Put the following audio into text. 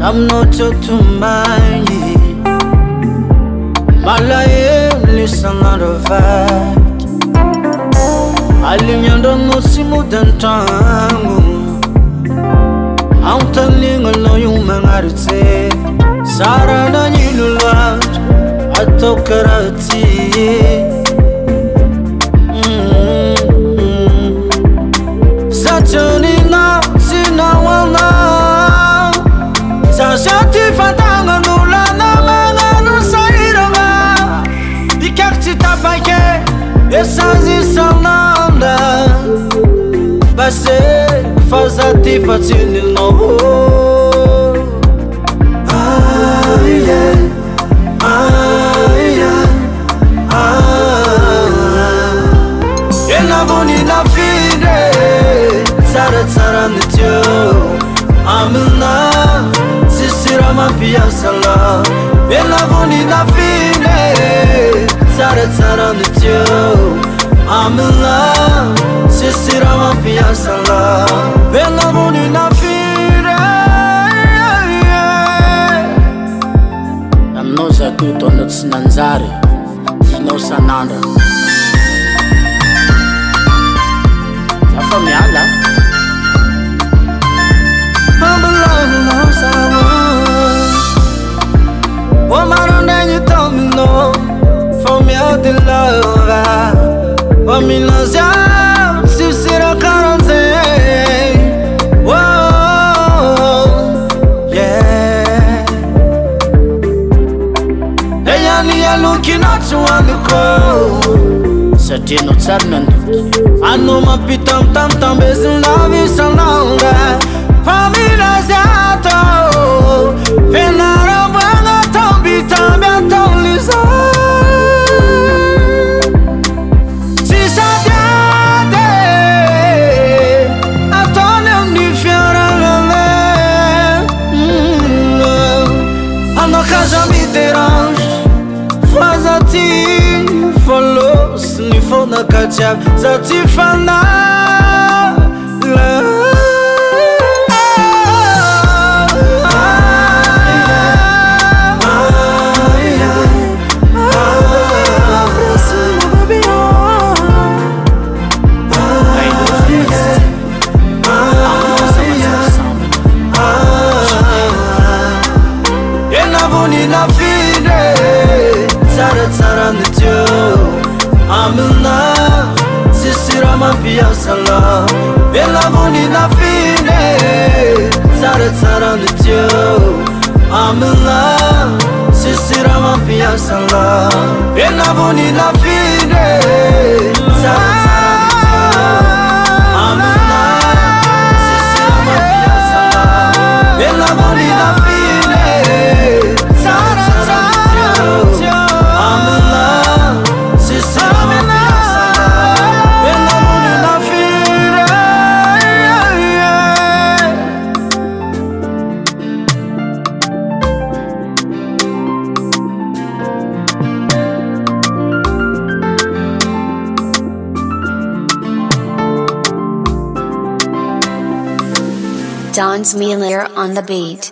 I'm not to mind. Malaye listen out of it. Alinyando musimu dentangu. I'm telling you you mangarite. Sara na nyilulwa atokarati. Satunina sina wana. Sashati fatanga nula na manganu sairanga. Dikakti tapake esazi sananda. Base fazati fatini no. Enavoni na fide Tsara tsara nityo Amina Sisira mapia sala Enavoni na fide Tsara tsara nityo Amina Sisira mapia sala Enavoni na fide Amnoza tuto nutsinanzare Dino sananda Miala I'm alone, no someone. Oh, my don't you tell me no. For me out the love. For me no sound. Si sera caronze. Whoa, yeah. Hey, I looking at you on the cold. Satino Sadman I know my pitam tam tam bezin la vie sananga Famila zato Venara banga tambi tambi atolisa Si sadiate Atone unifiara lale Ano casa mi dérange Fazati follow Ni fona kachap zati fana la Enavoni na fide Tsara tsara nityo Amina Sisira mapia sala Enavoni na fide Tsara tsara nityo Amina Sisira mapia sala Enavoni na fide Tsara tsara nityo Amina Sisira mapia sala Enavoni na fide Tsara tsara nityo Amina Don's Miller on the beat.